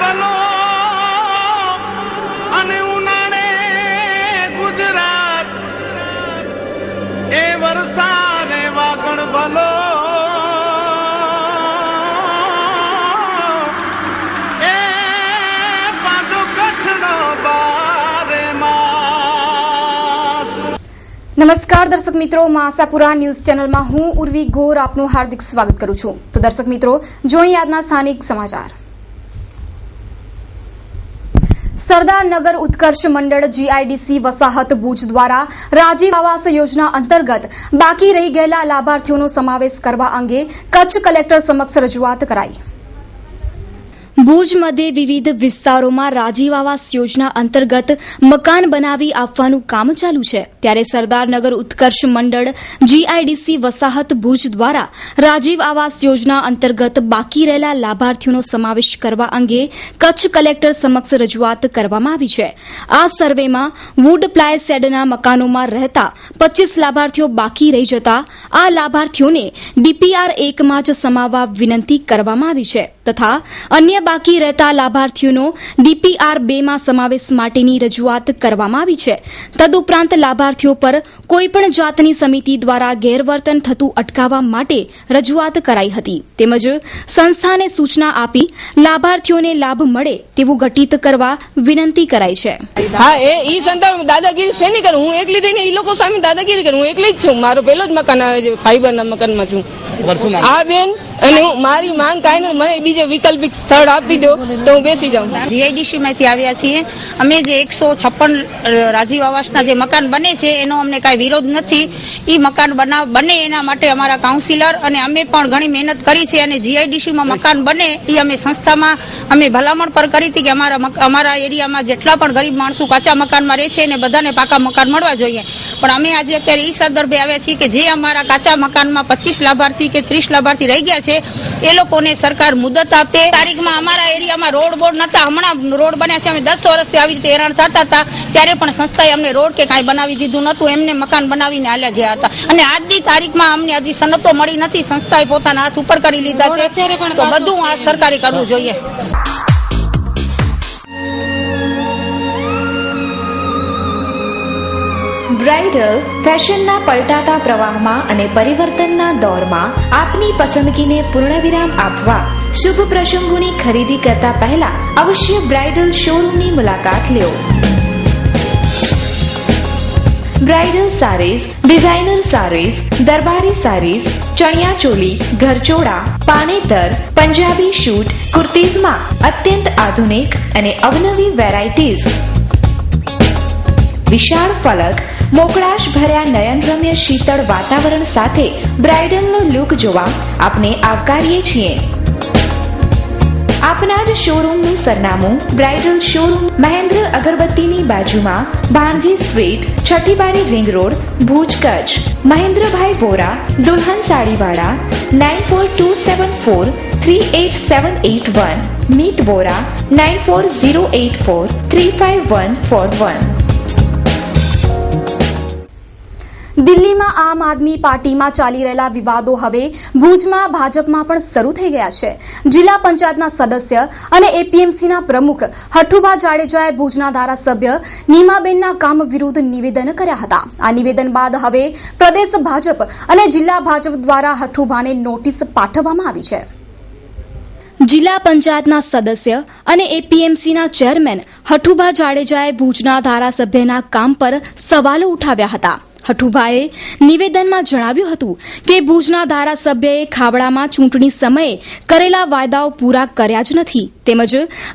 ભલો અને ઉનાળે ગુજરાત એ વરસાદ વાગણ ભલો એ પાછો કચ્છનો બારે માસ। નમસ્કાર દર્શક મિત્રો, આશાપુરા ન્યૂઝ ચેનલમાં હું ઉર્વી ગોર આપનું હાર્દિક સ્વાગત કરું છું। તો દર્શક મિત્રો, જોઈએ આજના સ્થાનિક સમાચાર। સરદારનગર ઉત્કર્ષ મંડળ જીઆઈડીસી વસાહત ભુજ દ્વારા રાજીવ આવાસ યોજના અંતર્ગત બાકી રહી ગયેલા લાભાર્થીઓનો સમાવેશ કરવા અંગે કચ્છ કલેક્ટર સમક્ષ રજૂઆત કરાઈ। ભુજ મધ્યે વિવિધ વિસ્તારોમાં રાજીવ આવાસ યોજના અંતર્ગત મકાન બનાવી આપવાનું કામ ચાલુ છે, ત્યારે સરદારનગર ઉત્કર્ષ મંડળ જીઆઈડીસી વસાહત ભુજ દ્વારા રાજીવ આવાસ યોજના અંતર્ગત બાકી રહેલા લાભાર્થીઓનો સમાવેશ કરવા અંગે કચ્છ કલેક્ટર સમક્ષ રજૂઆત કરવામાં આવી છે। આ સર્વેમાં વુડ પ્લાય શેડના મકાનોમાં રહેતા 25 લાભાર્થીઓ બાકી રહી જતા આ લાભાર્થીઓને ડીપીઆર 1 માં જ સમાવવા વિનંતી કરવામાં આવી છે તથા અન્ય બાકી રહેતા લાભાર્થીઓનો ડીપીઆર 2 માં સમાવેશ માટેની રજૂઆત કરવામાં આવી છે। તદુપરાંત લાભાર્થીઓ પર કોઈપણ જાતની સમિતિ દ્વારા ગેરવર્તન થતું અટકાવવા માટે રજૂઆત કરાઈ હતી તેમજ સંસ્થાને સૂચના આપી લાભાર્થીઓને લાભ મળે તેવું ઘટિત કરવા વિનંતી કરાઈ છે। હા, એ સંસ્થા દાદાગીરી છે નહીં કરું, હું એકલી થઈને એ લોકો સામે દાદાગીરી કરું, હું એકલી જ છું। મારો પહેલો જ મકાન આવે છે, ફાઈબરના મકાનમાં છું। આ બેન અને મારી માંગ કાંઈ નથી, મને બીજે વૈકલ્પિક સ્થળ આપી દો તો હું બેસી જાઉં। જીઆઈડીસી માંથી આવ્યા છીએ અમે, જે 156 રાજીવ આવાસના જે મકાન બને છે એનો અમને કાંઈ વિરોધ નથી। એ મકાન બને એના માટે અમારા કાઉન્સિલર અને અમે પણ ઘણી મહેનત કરી છે અને જીઆઈડીસીમાં મકાન બને એ અમે સંસ્થામાં અમે ભલામણ પર કરી હતી કે અમારા એરિયામાં જેટલા પણ ગરીબ માણસો કાચા મકાનમાં રહે છે એને બધાને પાકા મકાન મળવા જોઈએ। પણ અમે આજે અત્યારે એ સંદર્ભે આવ્યા છીએ કે જે અમારા કાચા મકાનમાં 25 લાભાર્થી કે 30 લાભાર્થી રહી ગયા છે એ લોકોને સરકાર મુદત આપે। તારીખમાં અમારા એરિયામાં રોડ બોર્ડ નતા, હમણાં રોડ બન્યા છે। અમે 10 વર્ષથી આવી રીતે હેરાન થતા હતા ત્યારે પણ સંસ્થાએ અમને રોડ કે કાંઈ બનાવી દીધું નતું, એમને મકાન બનાવીને હાલ્યા ગયા હતા અને આજની તારીખમાં અમને હજી સનતો મળી નથી। સંસ્થાએ પોતાના હાથ ઉપર કરી લીધા છે, તો બધું આ સરકારે કરવું જોઈએ। બ્રાઇડલ ફેશનના પલટાતા પ્રવાહમાં અને પરિવર્તનના દોરમાં આપની પસંદગીને પૂર્ણવિરામ આપવા શુભ પ્રસંગોની ખરીદી કરતા પહેલા અવશ્ય બ્રાઇડલ શોરૂમની મુલાકાત લો। Bridal saris, designer saris, Darbari saris, chaniya choli, gharchola, panetar, Punjabi suit, કુર્તીઝમાં અત્યંત આધુનિક અને અવનવી વેરાયટીઝ, વિશાળ ફલક, મોકળાશ ભર્યા નયનરમ્ય શીતળ વાતાવરણ સાથે બ્રાઇડલનો લુક જોવા આપને આવકારીએ છીએ। આપના જ શોરૂમનું સરનામું બ્રાઇડલ શોરૂમ, મહેન્દ્ર અગરબત્તીની બાજુમાં, ભાણજી સ્ટ્રીટ, છઠ્ઠી બારી રિંગ રોડ, ભુજ, કચ્છ। મહેન્દ્રભાઈ વોરા, દુલ્હન સાડીવાળા, 9427438781, મીત વોરા, 9408435141। દિલ્હીમાં આમ આદમી પાર્ટીમાં ચાલી રહેલા વિવાદો હવે ભુજમાં ભાજપમાં પણ શરૂ થઈ ગયા છે। જિલ્લા પંચાયતના સદસ્ય અને એપીએમસીના પ્રમુખ હઠુભા જાડેજાએ ભુજના ધારાસભ્ય નીમાબેનના કામ વિરુદ્ધ નિવેદન કર્યા હતા। આ નિવેદન બાદ હવે પ્રદેશ ભાજપ અને જિલ્લા ભાજપ દ્વારા હઠુભાને નોટિસ પાઠવવામાં આવી છે। જિલ્લા પંચાયતના સદસ્ય અને એપીએમસીના ચેરમેન હઠુભા જાડેજાએ ભુજના ધારાસભ્યના કામ પર સવાલો ઉઠાવ્યા હતા। હઠુભાએ નિવેદનમાં જણાવ્યું હતું કે ભુજના ધારાસભ્યએ ખાવડામાં ચૂંટણી સમયે કરેલા વાયદાઓ પૂરા કર્યા જ નથી તેમજ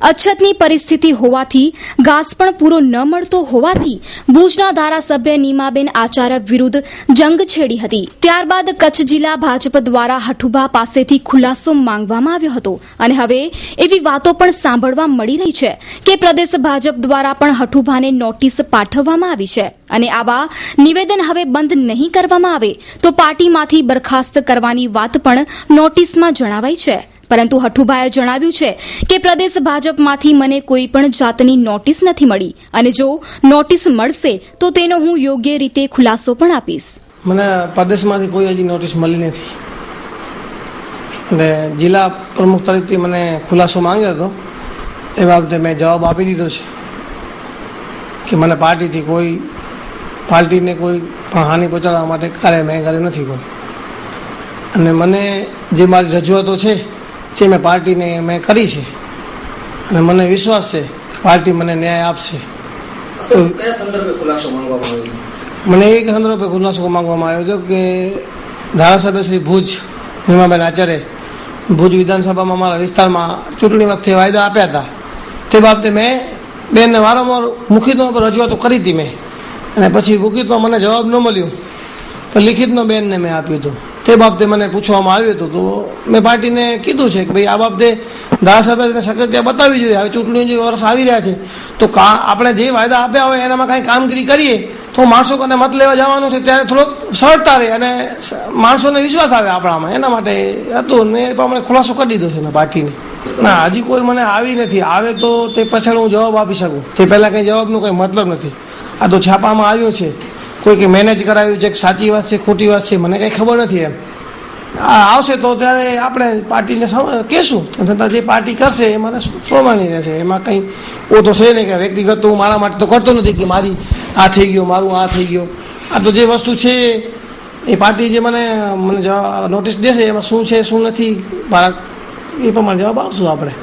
અછતની પરિસ્થિતિ હોવાથી ઘાસ પણ પૂરો ન મળતો હોવાથી ભુજના ધારાસભ્ય નીમાબેન આચાર્ય વિરુદ્ધ જંગ છેડી હતી। ત્યારબાદ કચ્છ જિલ્લા ભાજપ દ્વારા હઠુભા પાસેથી ખુલાસો માંગવામાં આવ્યો હતો અને હવે એવી વાતો પણ સાંભળવા મળી રહી છે કે પ્રદેશ ભાજપ દ્વારા પણ હઠુભાને નોટિસ પાઠવવામાં આવી છે અને આવા નિવેદન હવે બંધ નહીં કરવામાં આવે તો પાર્ટીમાંથી બરખાસ્ત કરવાની વાત પણ નોટિસમાં જણાવાઈ છે। પરંતુ હઠુભાઈએ જણાવ્યું છે કે પ્રદેશ ભાજપમાંથી મને કોઈ પણ જાતની નોટિસ નથી મળી અને જો નોટિસ મળશે તો તેનો હું યોગ્ય રીતે ખુલાસો પણ આપીશ। મને પ્રદેશમાંથી કોઈ હજી નોટિસ મળી નથી અને જિલ્લા પ્રમુખ તરીકેથી મને ખુલાસો માંગ્યો હતો એ બાબતે મેં જવાબ આપી દીધો છે કે મને પાર્ટીને કોઈ પણ હાનિ પહોંચાડવા માટે કાર્ય મેં કર્યું નથી કોઈ, અને મને જે મારી રજૂઆતો છે જે મેં પાર્ટીને મેં કરી છે અને મને વિશ્વાસ છે કે પાર્ટી મને ન્યાય આપશે. મને એક સંદર્ભે ખુલાસો માંગવામાં આવ્યો હતો કે ધારાસભ્ય શ્રી ભુજ નિમાબેન આચાર્ય ભુજ વિધાનસભામાં મારા વિસ્તારમાં ચૂંટણી વખતે વાયદા આપ્યા હતા. તે બાબતે મેં બેનને વારંવાર મુખિતમાં પર રજૂઆતો કરી હતી મેં, અને પછી મુખિતમાં મને જવાબ ન મળ્યો તો લિખિતનો બેનને મેં આપ્યું હતું. તે બાબતે મને પૂછવામાં આવ્યું હતું તો મેં પાર્ટીને કીધું છે કે ભાઈ આ બાબતે ધારાસભ્યને સક્રિયતા બતાવવી જોઈએ. હવે ચૂંટણીઓ જે વર્ષ આવી રહ્યા છે તો આપણે જે વાયદા આપ્યા હોય એનામાં કાંઈ કામગીરી કરીએ તો માણસો કને મત લેવા જવાનું છે ત્યારે થોડોક સરળતા રહે અને માણસોને વિશ્વાસ આવે આપણામાં. એના માટે હતું ને એ પ્રમાણે ખુલાસો કરી દીધો છે મેં પાર્ટીને. ના, હજી કોઈ મને આવી નથી. આવે તો તે પાછળ હું જવાબ આપી શકું, તે પહેલાં કંઈ જવાબનો કંઈ મતલબ નથી. આ તો છાપામાં આવ્યું છે, કોઈ કે મેનેજ કરાવ્યું છે, સાચી વાત છે ખોટી વાત છે મને કંઈ ખબર નથી. એમ આવશે તો ત્યારે આપણે પાર્ટીને કહેશું, છતાં જે પાર્ટી કરશે એ મને સ્વમાની રહેશે. એમાં કંઈ ઓ તો છે નહીં કે વ્યક્તિગત હું મારા માટે તો કરતો નથી કે મારી આ થઈ ગયો, મારું આ થઈ ગયો. આ તો જે વસ્તુ છે એ પાર્ટી જે મને નોટિસ દેશે એમાં શું છે શું નથી મારા એ પ્રમાણે જવાબ આપશું આપણે.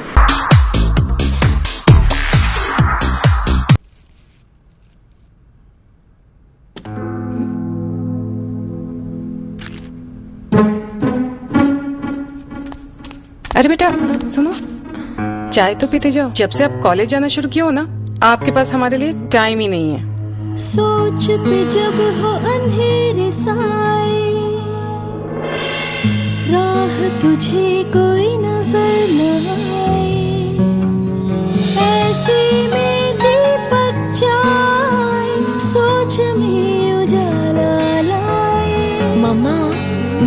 अरे बेटा सुनो, चाय तो पीते जाओ. जब से आप कॉलेज जाना शुरू किया हो ना, आपके पास हमारे लिए टाइम ही नहीं है. सोच पे जब हो अंधेरे साए, राह तुझे कोई नजर न आए, ऐसे में दीपक जाए, सोच में उजाला लाए. मम्मा,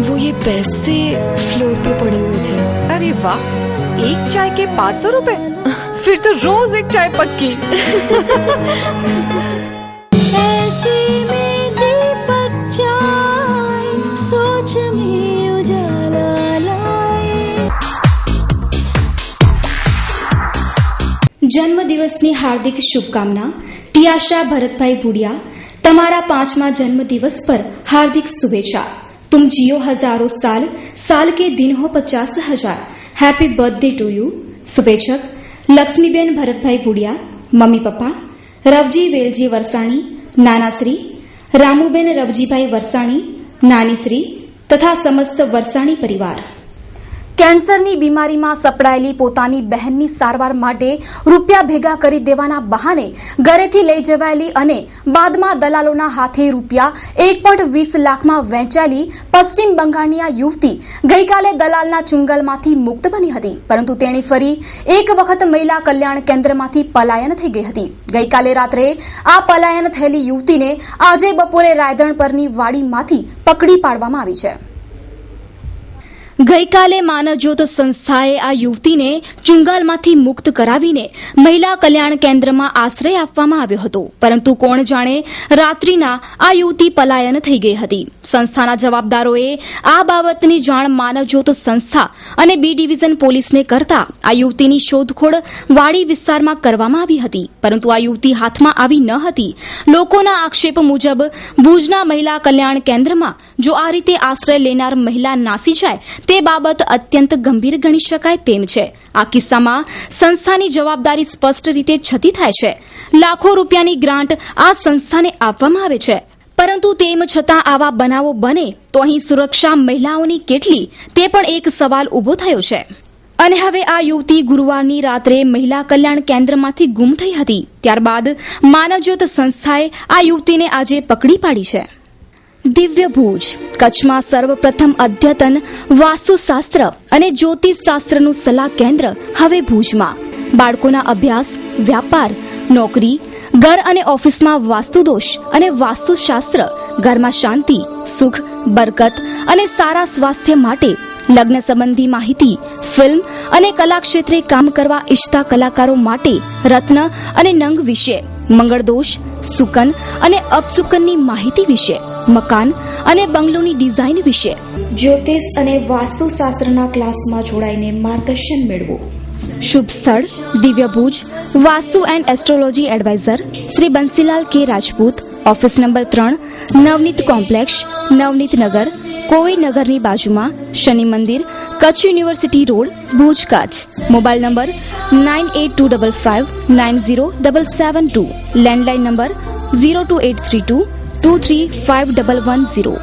वो ये पैसे फ्लोर पे पड़े हुए थे. अरे वाह, एक चाय के 500 रुपए. फिर तो रोज एक चाय पक्की. ऐसे में दीपक जाए, सोच में उजाला लाए. જન્મદિવસની હાર્દિક શુભકામના. ટિયાશા ભરતભાઈ ભુડિયા, તમારા 5મા જન્મદિવસ પર હાર્दिक शुभेच्छा. तुम जियो हजारों साल, साल के दिन हो 50,000. Happy birthday to you. शुभेच्छक लक्ष्मीबेन भरतभाई भुडिया, मम्मी पप्पा रवजी वेलजी वरसाणी, नानाश्री रामूबेन रवजीभाई वरसाणी, नानीश्री तथा समस्त वरसाणी परिवार. કેન્સરની બીમારીમાં સપડાયેલી પોતાની બહેનની સારવાર માટે રૂપિયા ભેગા કરી દેવાના બહાને ઘરેથી લઈ જવાયેલી અને બાદમાં દલાલોના હાથે રૂપિયા 1.20 લાખમાં વેચાયેલી પશ્ચિમ બંગાળની આ યુવતી ગઈકાલે દલાલના ચુંગલમાંથી મુક્ત બની હતી, પરંતુ તેણે ફરી એક વખત મહિલા કલ્યાણ કેન્દ્રમાંથી પલાયન થઈ ગઈ હતી. ગઈકાલે રાત્રે આ પલાયન થયેલી યુવતીને આજે બપોરે રાયધણ પરની વાડીમાંથી પકડી પાડવામાં આવી છે. ગઈકાલે માનવજ્યોત સંસ્થાએ આ યુવતીને ચુંગાલમાંથી મુક્ત કરાવીને મહિલા કલ્યાણ કેન્દ્રમાં આશ્રય આપવામાં આવ્યો હતો, પરંતુ કોણ જાણે રાત્રિના આ યુવતી પલાયન થઈ ગઈ હતી. સંસ્થાના જવાબદારોએ આ બાબતની જાણ માનવજ્યોત સંસ્થા અને બી ડિવિઝન પોલીસને કરતા આ યુવતીની શોધખોળ વાડી વિસ્તારમાં કરવામાં આવી હતી, પરંતુ આ યુવતી હાથમાં આવી ન હતી. લોકોના આક્ષેપ મુજબ ભુજના મહિલા કલ્યાણ કેન્દ્રમાં જો આ રીતે આશ્રય લેનાર મહિલા નાસી જાય તે બાબત અત્યંત ગંભીર ગણી શકાય તેમ છે. આ કિસ્સામાં સંસ્થાની જવાબદારી સ્પષ્ટ રીતે છતી થાય છે. લાખો રૂપિયાની ગ્રાન્ટ આ સંસ્થાને આપવામાં આવે છે, પરંતુ તેમ છતાં આવા બનાવો બને તો અહીં સુરક્ષા મહિલાઓની કેટલી તે પણ એક સવાલ ઊભો થયો છે. અને હવે આ યુવતી ગુરુવારની રાત્રે મહિલા કલ્યાણ કેન્દ્રમાંથી ગુમ થઈ હતી. ત્યારબાદ માનવજ્યોત સંસ્થાએ આ યુવતીને આજે પકડી પાડી છે. દિવ્ય ભુજ કચ્છમાં સર્વપ્રથમ અદ્યતન વાસ્તુશાસ્ત્ર અને જ્યોતિષશાસ્ત્રનું સલાહ કેન્દ્ર હવે ભુજમાં. બાળકોના અભ્યાસ, વ્યાપાર, નોકરી, ઘર અને ઓફિસમાં વાસ્તુદોષ અને વાસ્તુશાસ્ત્ર, ઘરમાં શાંતિ, સુખ, બરકત અને સારા સ્વાસ્થ્ય માટે, લગ્ન સંબંધી માહિતી, ફિલ્મ અને કલા ક્ષેત્રે કામ કરવા ઈચ્છતા કલાકારો માટે રત્ન અને નંગ વિશે, મંગળદોષ, સુકન અને અપસુકનની માહિતી વિશે, મકાન અને બંગલોની ડિઝાઇન વિશે, જ્યોતિષ અને વાસ્તુશાસ્ત્રના ક્લાસમાં જોડાઈને માર્ગદર્શન મેળવો. શુભ સ્થળ દિવ્ય Bhuj, vastu and astrology adviser Shri Bansilal K Rajput, office number 3, Navneet complex, Navneet Nagar, કોઈ નગરની બાજુમાં, Shani Mandir, Kutch university road, Bhuj, Kutch. Mobile number 9825590772, landline number 02832 235110.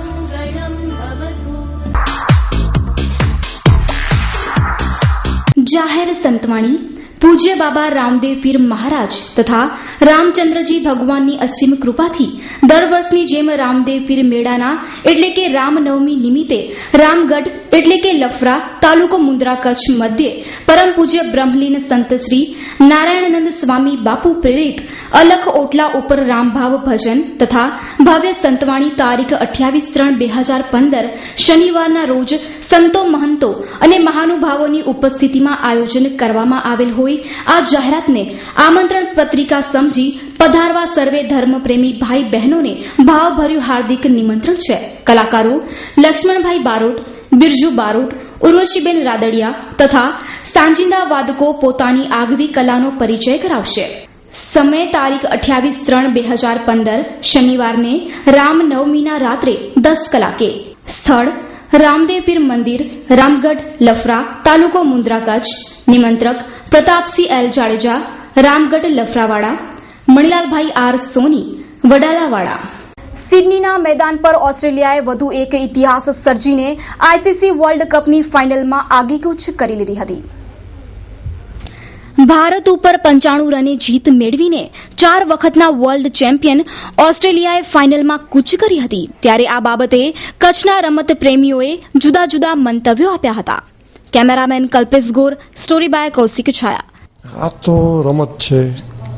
જાહેર સંતવાણી પૂજ્ય બાબા રામદેવ પીર મહારાજ તથા રામચંદ્રજી ભગવાનની અસીમ કૃપાથી દર વર્ષની જેમ રામદેવ પીર મેળાના એટલે કે રામનવમી નિમિત્તે રામગઢ એટલે કે લફરા, તાલુકો મુન્દ્રા, કચ્છ મધ્યે પરમ પૂજ્ય બ્રહ્મલીન સંત શ્રી નારાયણાનંદ સ્વામી બાપુ પ્રેરિત અલખ ઓટલા ઉપર રામભાવ ભજન તથા ભવ્ય સંતવાણી તારીખ 28/3/2015 શનિવારના રોજ સંતો, મહંતો અને મહાનુભાવોની ઉપસ્થિતિમાં આયોજન કરવામાં આવેલ હોય આ જાહેરાતને આમંત્રણ પત્રિકા સમજી પધારવા સર્વે ધર્મપ્રેમી ભાઈ બહેનોને ભાવભર્યું હાર્દિક નિમંત્રણ છે. કલાકારો લક્ષ્મણભાઈ બારોટ, બિરજુ બારોટ, ઉર્વશીબેન રાદડિયા તથા સાંજિંદા વાદકો પોતાની આગવી કલાનો પરિચય કરાવશે. સમય તારીખ 28/3/2015 શનિવારને રામનવમીના રાત્રે 10 કલાકે. સ્થળ રામદેવ પીર મંદિર, રામગઢ, લફરા, તાલુકો મુન્દ્રા, કચ્છ. નિમંત્રક પ્રતાપસિંહ એલ જાડેજા, રામગઢ લફરાવાડા. મણિલાલભાઈ આર સોની, વડાલાવાડા. સિડનીના મેદાન પર ઓસ્ટ્રેલિયાએ વધુ એક ઇતિહાસ સર્જીને આઈસીસી વર્લ્ડ કપની ફાઇનલમાં આગીકૂચ કરી લીધી હતી. ભારત ઉપર 95 રને જીત મેળવીને 4 વખતના વર્લ્ડ ચેમ્પિયન ઓસ્ટ્રેલિયાએ ફાઇનલમાં કૂચ કરી હતી. ત્યારે આ બાબતે કચ્છના રમત પ્રેમીઓએ જુદા જુદા મંતવ્યો આપ્યા હતા. Cameraman Kalpesh Gor, story by Kaushik Chhaya. આ તો રમત છે,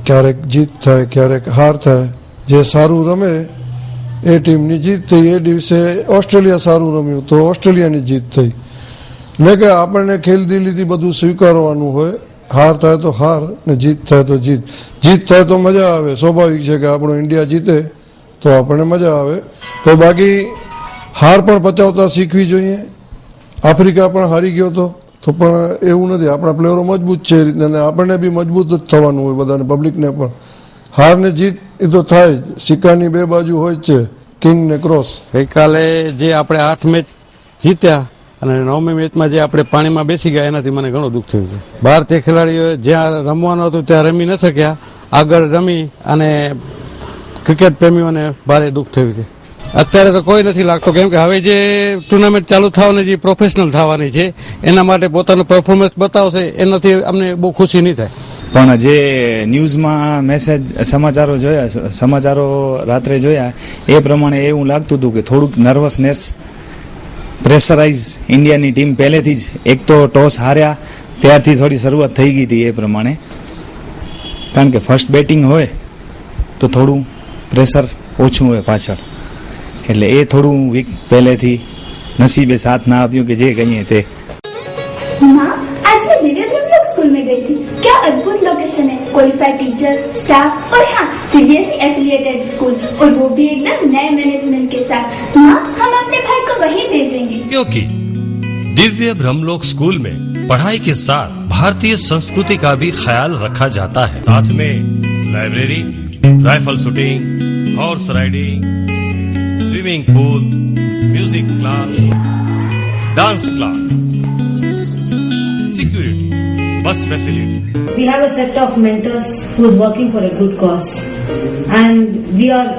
ક્યારેક જીત થાય, ક્યારેક હાર થાય. જે સારું રમે એ ટીમની જીત થઈ. એ દિવસે ઓસ્ટ્રેલિયા સારું રમ્યું તો ઓસ્ટ્રેલિયાની જીત થઈ. ને કે આપણને ખેલદિલીથી બધું સ્વીકારવાનું હોય. હાર થાય તો હાર ને જીત થાય તો જીત. જીત થાય તો મજા આવે, સ્વાભાવિક છે કે આપણો ઇન્ડિયા જીતે તો આપણને મજા આવે. તો બાકી હાર પણ પચાવતા શીખવી જોઈએ. આફ્રિકા પણ હારી ગયો તો પણ એવું નથી. આપણા પ્લેયરો મજબૂત છે એ રીતના, અને આપણને બી મજબૂત જ થવાનું હોય બધાને, પબ્લિકને પણ. હાર ને જીત એ તો થાય જ, સિક્કાની બે બાજુ હોય જ છે, કિંગ ને ક્રોસ. ગઈકાલે જે આપણે 8 મેચ જીત્યા અને 9મી મેચમાં જે આપણે પાણીમાં બેસી ગયા એનાથી મને ઘણું દુઃખ થયું છે. ભારતીય ખેલાડીઓ જ્યાં રમવાનું હતું ત્યાં રમી ન શક્યા, આગળ રમી અને ક્રિકેટ પ્રેમીઓને ભારે દુઃખ થયું છે. અત્યારે તો કોઈ નથી લાગતો, કેમ કે હવે જે ટુર્નામેન્ટ ચાલુ થવાની જે પ્રોફેશનલ થવાની છે એના માટે પોતાનું પરફોર્મન્સ બતાવશે, એનાથી અમને બહુ ખુશી નહીં થાય. પણ જે ન્યૂઝમાં સમાચારો રાત્રે જોયા એ પ્રમાણે એવું લાગતું હતું કે થોડુંક નર્વસનેસ, પ્રેશરાઇઝ ઇન્ડિયાની ટીમ પહેલેથી જ, એક તો ટોસ હાર્યા ત્યારથી થોડી શરૂઆત થઈ ગઈ હતી એ પ્રમાણે. કારણ કે ફર્સ્ટ બેટિંગ હોય તો થોડું પ્રેશર ઓછું હોય પાછળ, એટલે એ થોડું વીક પહેલેથી નસીબે સાથ ના આપ્યું કે જે કહીએ તે. आज मैं दिव्य ब्रह्मलोक स्कूल में गई थी. क्या अद्भुत लोकेशन है, क्वालिफाइड टीचर, स्टाफ और हाँ सीबीएसई एफिलिएटेड स्कूल और वो भी एकदम नए मैनेजमेंट के साथ. माँ, हम अपने भाई को वहीं भेजेंगे. क्योंकि दिव्य ब्रह्मलोक स्कूल में पढ़ाई के साथ भारतीय संस्कृति का भी ख्याल रखा जाता है. साथ में library, rifle shooting, horse riding, swimming pool, music class, dance class, security, bus facility. We have a set of mentors who is working for a good cause, and we are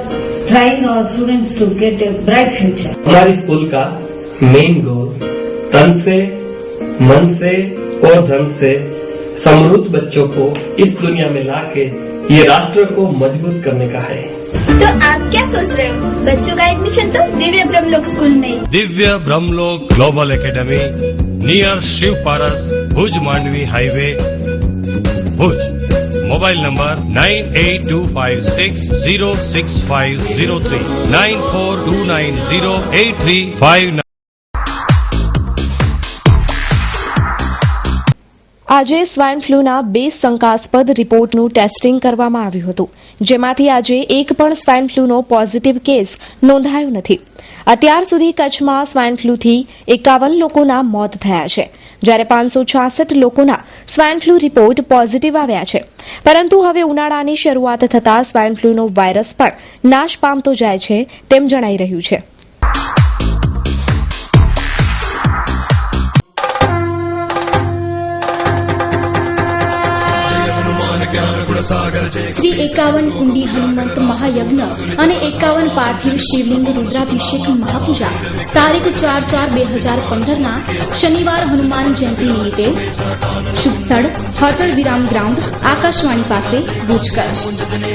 trying our students to get a bright future. हमारी school का main goal तन से, मन से और धन से समृद्ध बच्चों को इस दुनिया में लाके ये राष्ट्र को मजबूत करने का है. तो आप क्या सोच रहे हो? बच्चों का एडमिशन तो दिव्य ब्रह्मलोक स्कूल में. Divya Brahmalok global academy, near Shiv Paras, Bhuj Mandvi highway, Bhuj. Mobile number 9825606503, 94290835. આજે સ્વાઇન ફ્લૂના 2 શંકાસ્પદ રિપોર્ટનું ટેસ્ટિંગ કરવામાં આવ્યું હતું, જેમાંથી આજે એક પણ સ્વાઇન ફ્લૂનો પોઝિટિવ કેસ નોંધાયો નથી. અત્યાર સુધી કચ્છમાં સ્વાઇન ફ્લૂથી 51 લોકોના મોત થયા છે. જ્યારે 566 લોકોના સ્વાઇન ફ્લૂ રિપોર્ટ પોઝિટિવ આવ્યા છે. પરંતુ હવે ઉનાળાની શરૂઆત થતાં સ્વાઇન ફ્લૂનો વાયરસ પણ નાશ પામતો જાય છે તેમ જણાઈ રહ્યું છે. શ્રી 51 કુંડી હનુમંત મહાયજ્ઞ અને 51 પાર્થિવ શિવલિંગ રુદ્રાભિષેક મહાપૂજા તારીખ 4/4/2015 શનિવાર હનુમાન જયંતિ નિમિત્તે શુભ સ્થળ હોટલ વિરામ ગ્રાઉન્ડ આકાશવાણી પાસે ભુજ કચ્છ.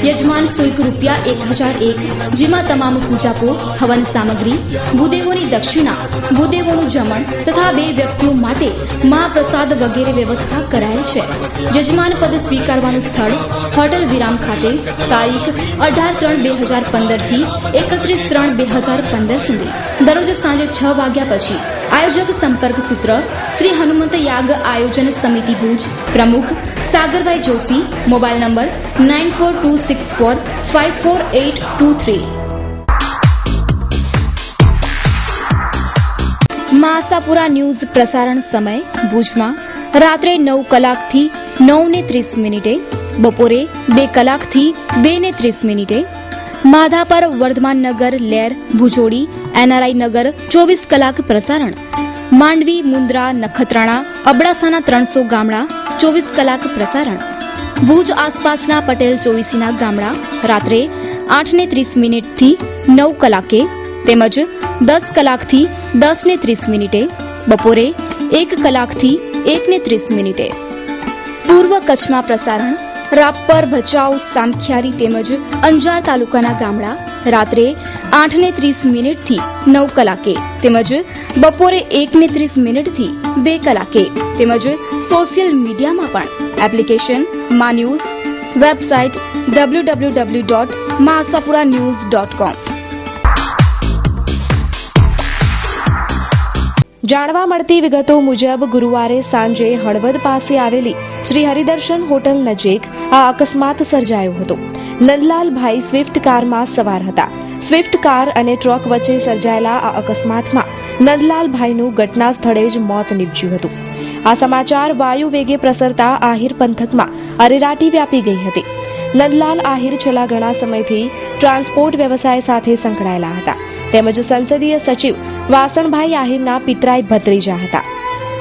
યજમાન શુલ્ક ₹1001 જેમાં તમામ પૂજાપો હવન સામગ્રી ભૂદેવોની દક્ષિણા ભૂદેવોનું જમણ તથા 2 વ્યક્તિઓ માટે મહાપ્રસાદ વગેરે વ્યવસ્થા કરાયેલ છે. યજમાન પદ સ્વીકારવાનું સ્થળ હોટલ વિરામ ખાતે તારીખ 18/3/2015 થી 31/3/2015 સુધી દરરોજ સાંજે 6 વાગ્યા પછી. આયોજક સંપર્ક સૂત્ર શ્રી હનુમંત યાગ આયોજન સમિતિ ભુજ પ્રમુખ Sagarbhai Joshi. Mobile number 9426454823. Masapura news પ્રસારણ સમય ભુજમાં રાત્રે 9 કલાકથી 9:30 બપોરે 2 કલાકથી 2:30 માધાપર વર્ધમાનનગર લેર ભુજોડી એનઆરઆઈ નગર 24 કલાક પ્રસારણ માંડવી મુન્દ્રા નખત્રાણા અબડાસાના 300 ગામડા 24 કલાક પ્રસારણ ભુજ આસપાસના પટેલ ચોવીસીના ગામડા રાત્રે 8:30 થી 9 કલાકે તેમજ 10 કલાકથી 10:30 બપોરે 1 કલાકથી 1:30 પૂર્વ કચ્છમાં પ્રસારણ રાપર ભચાઉ સામખિયારી તેમજ અંજાર તાલુકાના ગામડા રાત્રે 8:30 થી 9 કલાકે તેમજ બપોરે 1:30 થી 2 કલાકે તેમજ સોશિયલ મીડિયામાં પણ એપ્લિકેશન મા ન્યૂઝ વેબસાઇટ www.maasapuranews.com. જાણવા મળતી વિગતો મુજબ ગુરુવારે સાંજે હળવદ પાસે આવેલી શ્રી હરિદર્શન હોટલ નજીક આ અકસ્માત સર્જાયો હતો. નંદલાલભાઈ સ્વિફ્ટ કારમાં સવાર હતા. સ્વિફ્ટ કાર અને ટ્રક વચ્ચે સર્જાયેલા આ અકસ્માતમાં નંદલાલભાઈનું ઘટના સ્થળે જ મોત નીપજ્યું હતું. આ સમાચાર વાયુ વેગે પ્રસરતા આહિર પંથકમાં અરેરાટી વ્યાપી ગઈ હતી. નંદલાલ આહિર છેલ્લા ઘણા સમયથી ટ્રાન્સપોર્ટ વ્યવસાય સાથે સંકળાયેલા હતા તેમજ સંસદીય સચિવ વાસણભાઈ આહિરના પિતરાઈ ભત્રીજા હતા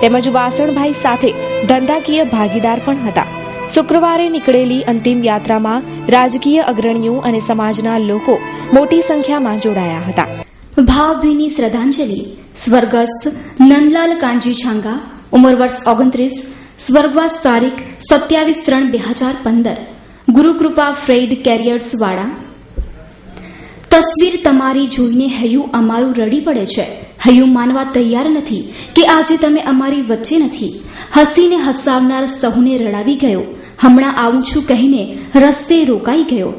તેમજ વાસણભાઈ સાથે ધંધાકીય ભાગીદાર પણ હતા. શુક્રવારે નીકળેલી અંતિમ યાત્રામાં રાજકીય અગ્રણીઓ અને સમાજના લોકો મોટી સંખ્યામાં જોડાયા હતા. ભાવભીની શ્રદ્ધાંજલિ સ્વર્ગસ્થ નંદલાલ કાનજી છાંગા ઉંમર વર્ષ 29 સ્વર્ગવાસ તારીખ 27/3/2015 ગુરુકૃપા ફ્રેડ કેરિયર્સ વાળા. તસવીર તમારી જોઈને હૈયું અમારું રડી પડે છે. હૈયું માનવા તૈયાર નથી કે આજે તમે અમારી વચ્ચે નથી. હસીને હસાવનાર સહુને રડાવી ગયો. હમણાં આવું છું કહીને રસ્તે રોકાઈ ગયો.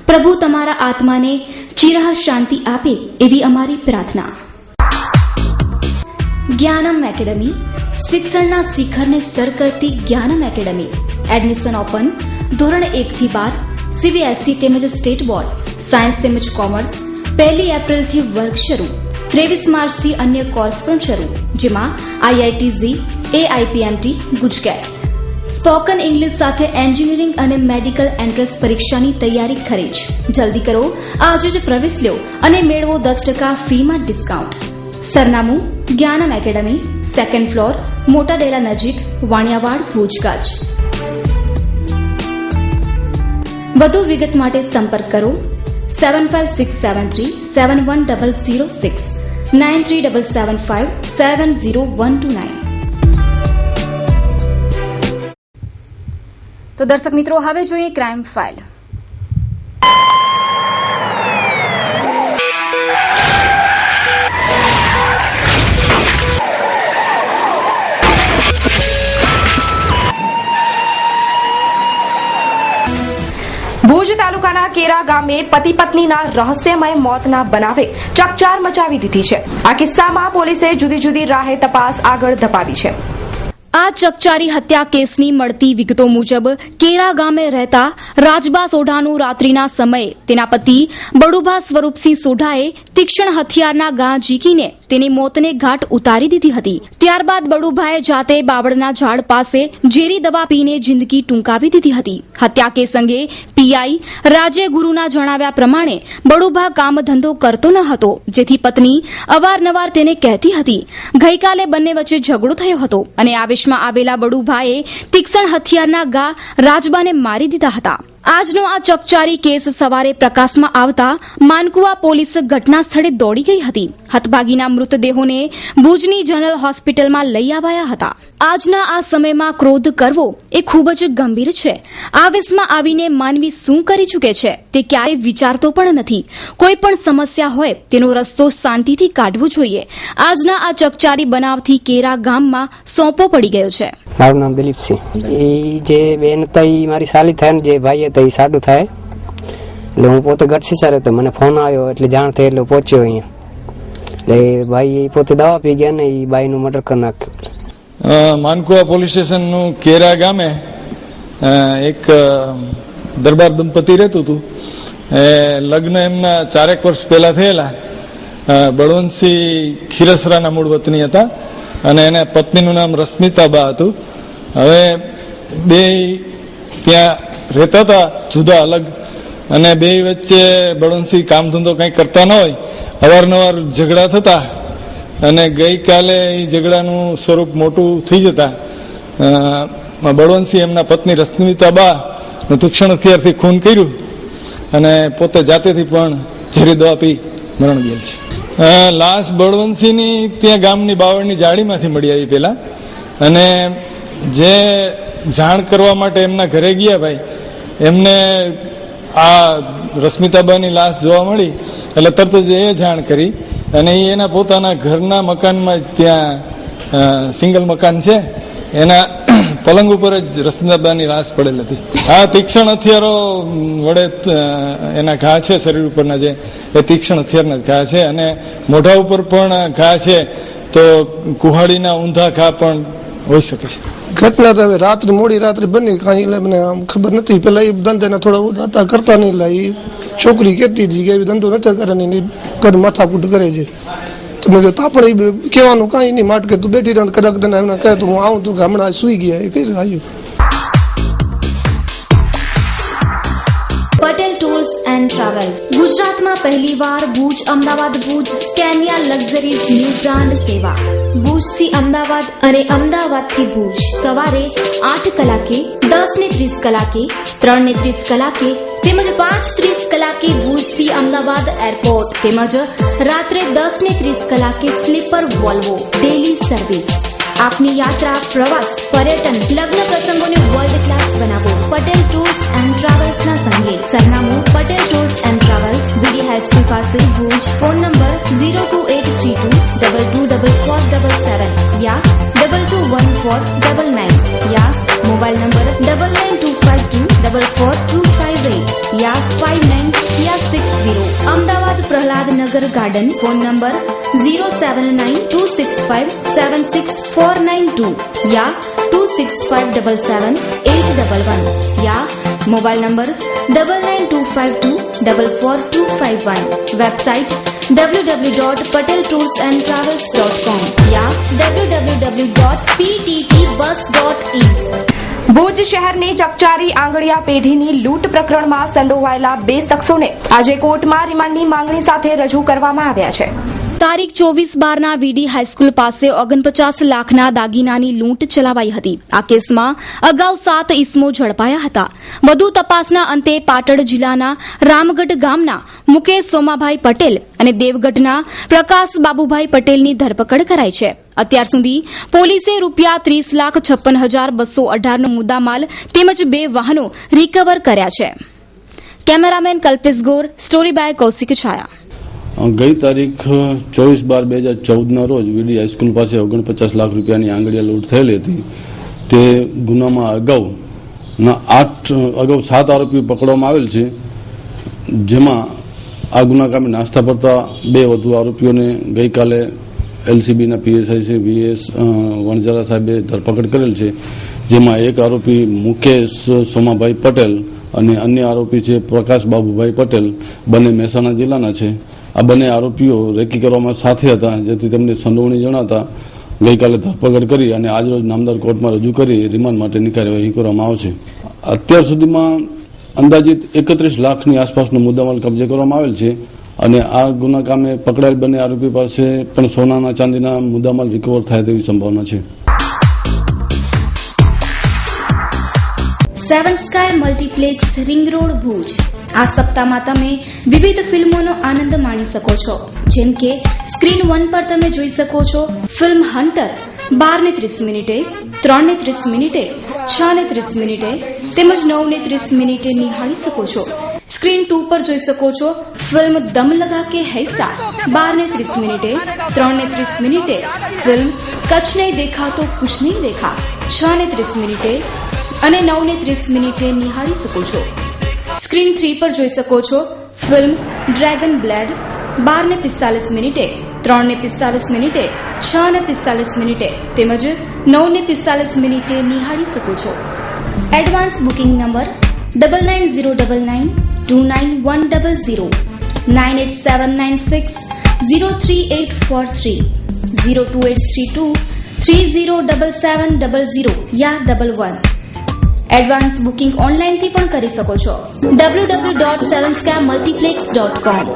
પ્રભુ તમારા આત્માને ચિરહ શાંતિ આપે એવી અમારી પ્રાર્થના. જ્ઞાનમ એકેડમી શિક્ષણના શિખરને સર કરતી જ્ઞાનમ એકેડમી. એડમિશન ઓપન ધોરણ 1 થી 12 સીબીએસઈ તેમજ સ્ટેટ બોર્ડ સાયન્સ તેમજ કોમર્સ 1 એપ્રિલથી વર્ગ શરૂ. 23 માર્ચથી અન્ય કોર્સ પણ શરૂ જેમાં આઈઆઈટીઝી એઆઈપીએમટી ગુજકેટ સ્પોકન ઇંગ્લિશ સાથે એન્જિનિયરિંગ અને મેડિકલ એન્ટ્રન્સ પરીક્ષાની તૈયારી કરે છે. જલ્દી કરો, આજે જ પ્રવેશ લો અને મેળવો 10% ફીમાં ડિસ્કાઉન્ટ. સરનામું જ્ઞાનમ એકેડમી, 2nd ફ્લોર, મોટા ડેલા નજીક, વાણિયાવાડ, ભુજ, કચ્છ. વધુ વિગત માટે સંપર્ક કરો 7567371006 9377570129. તો દર્શક મિત્રો, હવે જોઈએ ક્રાઇમ ફાઇલ. ભુજ તાલુકાના કેરા ગામે પતિ પત્નીના રહસ્યમય મોતના બનાવે ચકચાર મચાવી દીધી છે. આ કિસ્સામાં પોલીસે જુદી જુદી રાહે તપાસ આગળ ધપાવી છે. આ ચકચારી હત્યા કેસની મળતી વિગતો મુજબ કેરા ગામે રહેતા રાજબા સોઢાનું રાત્રિના સમયે તેના પતિ બડુભા સ્વરૂપસિંહ સોઢાએ તીક્ષ્ણ હથિયારના ઘા ઝીકીને તેની મોતને ઘાટ ઉતારી દીધી હતી. ત્યારબાદ બડુભાઈએ જાતે બાવળના ઝાડ પાસે ઝેરી દવા પીને જિંદગી ટૂંકાવી દીધી હતી. હત્યા કેસ અંગે પીઆઈ રાજે ગુરુના જણાવ્યા પ્રમાણે બડુભા કામ ધંધો કરતો ન હતો, જેથી પત્ની અવારનવાર તેને કહેતી હતી. ગઈકાલે બંને વચ્ચે ઝઘડો થયો હતો અને આવેશમાં આવેલા બડુભાઈએ તીક્ષ્ણ હથિયારના ઘા રાજબાને મારી દીધા હતા. આજનો આ ચકચારી કેસ સવારે પ્રકાશમાં આવતા માનકુવા પોલીસ ઘટના સ્થળે દોડી ગઈ હતી. હતભાગીના મૃતદેહોને ભુજની જનરલ હોસ્પિટલમાં લઈ આવ્યા હતા. આજના આ સમયમાં ક્રોધ કરવો એ ખૂબ જ ગંભીર છે. આવેશમાં આવીને માનવી શું કરી ચૂકે છે તે ક્યારેય વિચારતો પણ નથી. કોઈ પણ સમસ્યા હોય તેનો રસ્તો શાંતિથી કાઢવો જોઈએ. આજના આ ચકચારી બનાવથી કેરા ગામમાં સોંપો પડી ગયો છે. મારું નામ દિલીપસિંહ. એ જે બેન હતા એ મારી સાલી થાય ને જે ભાઈ હતા એ સાડું થાય એટલે હું પોતે ગઢસીસા રહેતો. મને ફોન આવ્યો એટલે જાણ થઈ એટલે પહોંચ્યો અહીંયા. એટલે ભાઈ પોતે દવા પી ગયા ને એ બાઈનું મર્ડર કરી નાખ્યું. માનકુવા પોલીસ સ્ટેશનનું કેરા ગામે એક દરબાર દંપતી રહેતું હતું. લગ્ન એમના 4 વર્ષ પહેલા થયેલા. બળવંતસિંહ ખીરસરાના મૂળ વતની હતા અને એને પત્નીનું નામ રશ્મિતાબા હતું. હવે બે ત્યાં રહેતા હતા જુદા અલગ, અને બે વચ્ચે બળવંતસિંહ કામ ધંધો કંઈ કરતા ન હોય, અવારનવાર ઝઘડા થતા અને ગઈકાલે એ ઝઘડાનું સ્વરૂપ મોટું થઈ જતા બળવંતસિંહ એમના પત્ની રશ્મિતાબાનું તીક્ષ્ણ હથિયારથી ખૂન કર્યું અને પોતે જાતેથી પણ ઝેરી દવા પી મરણ ગયેલ છે. લાશ બળવંતસિંહની ત્યાં ગામની બાવળની જાળીમાંથી મળી આવી પેલા, અને જે જાણ કરવા માટે એમના ઘરે ગયા ભાઈ એમને આ રશ્મિતાબાની લાશ જોવા મળી એટલે તરત જ એ જાણ કરી અને એ એના પોતાના ઘરના મકાનમાં ત્યાં સિંગલ મકાન છે એના પલંગ ઉપર જ રશ્મિતાબાની લાશ પડેલ હતી. આ તીક્ષ્ણ હથિયારો વડે એના ઘા છે શરીર ઉપરના, જે એ તીક્ષ્ણ હથિયારના ઘા છે અને મોઢા ઉપર પણ ઘા છે, તો કુહાડીના ઊંધા ઘા પણ હોઈ શકે છે. ઘટના તો હવે રાત્રે મોડી રાત્રે બની કાંઈ એટલે મને ખબર નથી. પેલા એ ધંધાના થોડા હતા કરતા નહીં, એટલે એ છોકરી કહેતી હતી કે ધંધો નથી કરે ને ઘર માથાકૂટ કરે છે. તો મેં કહ્યું તા પણ એ કહેવાનું કાંઈ નહીં, માટે કે તું બેઠી રહે કદાચ તને એમને કહે તો હું આવું તું કે હમણાં સુઈ ગયા એ કઈ આવ્યું. પટેલ ટૂર્સ એન્ડ ટ્રાવેલ્સ ગુજરાતમાં પહેલીવાર Bhuj Ahmedabad Bhuj Scania luxuries new brand સેવા. ભુજથી અમદાવાદ અને અમદાવાદથી ભુજ સવારે 8 કલાકે, 10:30 કલાકે, 3:30 કલાકે તેમજ 5:30 કલાકે ભુજથી અમદાવાદ એરપોર્ટ, તેમજ રાત્રે 10:30 કલાકે સ્લીપર વોલ્વો ડેલી સર્વિસ. આપની યાત્રા, પ્રવાસ, પર્યટન, લગ્ન પ્રસંગોને વર્લ્ડ ક્લાસ બનાવો પટેલ ટૂર્સ એન્ડ ટ્રાવેલ્સના સંગે. સરનામું Patel tours and travels, BD high school પાસે ભુજ. ફોન નંબર 02832224477 યા 221499 યા મોબાઈલ નંબર 9925244258 યા 5960. Ahmedabad Prahladnagar garden. Phone number 07926576492 યા 26577811 યા મોબાઈલ નંબર 9925244251. વેબસાઇટ www.pateltoursandtravels.com યા www.pttbus.in. ભુજ શહેરની ચકચારી આંગળીયા પેઢીની લૂંટ પ્રકરણમાં સંડોવાયેલા 2 શખ્સોને આજે કોર્ટમાં રિમાન્ડની માંગણી સાથે રજૂ કરવામાં આવ્યા છે. તારીખ 24/12ના વીડી હાઈસ્કૂલ પાસે 49 લાખના દાગીનાની લૂંટ ચલાવાઈ હતી. આ કેસમાં અગાઉ 7 ઇસમો ઝડપાયા હતા. વધુ તપાસના અંતે પાટણ જિલ્લાના રામગઢ ગામના મુકેશ સોમાભાઈ પટેલ અને દેવગઢના પ્રકાશ બાબુભાઈ પટેલની ધરપકડ કરાઈ છે. અત્યાર સુધી પોલીસે ₹30,56,218નો મુદ્દામાલ તેમજ 2 વાહનો રિકવર કર્યા છે. Cameraman Kalpesh Gor, story by Kaushik Chhaya. ગઈ તારીખ 24/12/2014ના રોજ વીડી હાઈસ્કૂલ પાસે 49 લાખ રૂપિયાની આંગળીયા લૂંટ થયેલી હતી. તે ગુનામાં અગાઉ 7 આરોપીઓ પકડવામાં આવેલ છે, જેમાં આ ગુના કામે નાસ્તા પડતા 2 વધુ આરોપીઓને ગઈકાલે એલસીબીના પીએસઆઈ છે વીએસ વણઝારા સાહેબે ધરપકડ કરેલ છે. જેમાં એક આરોપી મુકેશ સોમાભાઈ પટેલ અને અન્ય આરોપી છે પ્રકાશ બાબુભાઈ પટેલ, બંને મહેસાણા જિલ્લાના છે. આ બંને આરોપીઓ રેકી કરવામાં સાથે હતા, જેથી તેમને સંડોવણી જણાતા ગઈકાલે ધરપકડ કરી અને આજરોજ નામદાર કોર્ટમાં રજૂ કરી રિમાન્ડ માટેની કાર્યવાહી કરવામાં આવશે. અત્યાર સુધીમાં અંદાજિત 31 લાખની આસપાસનો મુદ્દામાલ કબજે કરવામાં આવેલ છે અને આ ગુના કામે પકડાયેલ બંને આરોપી પાસે પણ સોનાના ચાંદીના મુદ્દામાલ રિકવર થાય તેવી સંભાવના છે. Seven sky multiplex ring road Bhuj. આ સપ્તાહમાં તમે વિવિધ ફિલ્મોનો આનંદ માણી શકો છો, જેમ કે સ્ક્રીન 1 પર તમે જોઈ શકો છો ફિલ્મ હન્ટર 12:30, 3:30, 6:30 તેમજ 9:30 નિહાળી શકો છો. સ્ક્રીન 2 પર જોઈ શકો છો ફિલ્મ દમ લગા કે હૈસા 12:30, 3:30 ફિલ્મ કચ્છ નહીં દેખા તો કુછ નહીં દેખા 6:30 અને 9:30 નિહાળી શકો છો. સ્ક્રીન 3 પર જોઈ શકો છો ફિલ્મ ડ્રેગન બ્લેડ 12:45, 3:45, 6:45 તેમજ 9:45 નિહાળી શકો છો. એડવાન્સ બુકિંગ નંબર 9909929100, 9879603843, 02832 307700 या 11. એડવાન્સ બુકિંગ ઓનલાઈનથી પણ કરી શકો છો. www.7scamultiplex.com.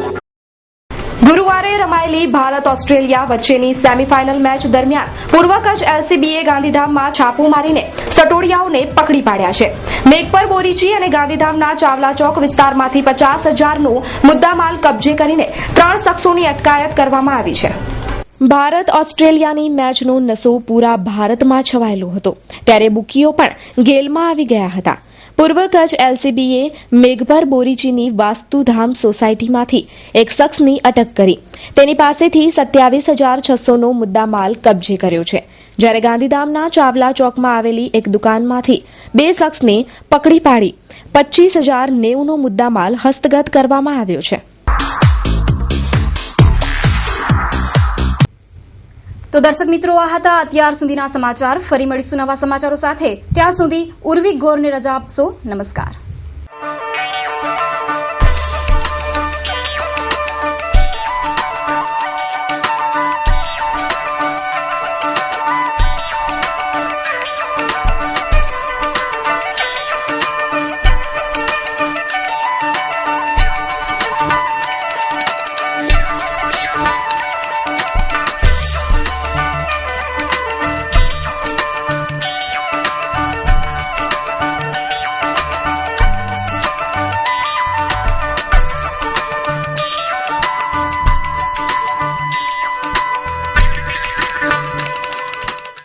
ગુરુવારે રમાયેલી ભારત ઓસ્ટ્રેલિયા વચ્ચેની સેમીફાઇનલ મેચ દરમિયાન પૂર્વ કચ્છ એલસીબીએ ગાંધીધામમાં છાપું મારીને સટોડિયાઓને પકડી પાડ્યા છે. મેઘપર બોરીચી અને ગાંધીધામના ચાવલા ચોક વિસ્તારમાંથી 50,000નો મુદ્દામાલ કબજે કરીને 3 શખ્સોની અટકાયત કરવામાં આવી છે. ભારત ઓસ્ટ્રેલિયાની મેચનો નશો પૂરા ભારતમાં છવાયેલો હતો, ત્યારે બુકીઓ પણ ગેલમાં આવી ગયા હતા. પૂર્વ કચ્છ એલસીબીએ મેઘપર બોરીચીની વાસ્તુધામ સોસાયટીમાંથી એક શખ્સની અટક કરી તેની પાસેથી 27,600નો મુદ્દામાલ કબજે કર્યો છે, જ્યારે ગાંધીધામના ચાવલા ચોકમાં આવેલી એક દુકાનમાંથી 2 શખ્સને પકડી પાડી 25,090નો મુદ્દામાલ હસ્તગત કરવામાં આવ્યો છે. તો દર્શક મિત્રો, આ હતા અત્યાર સુધીના સમાચાર. ફરી મળીશું નવા સમાચારો સાથે. ત્યાં સુધી ઉર્વી ગોરને રજા આપશો. નમસ્કાર.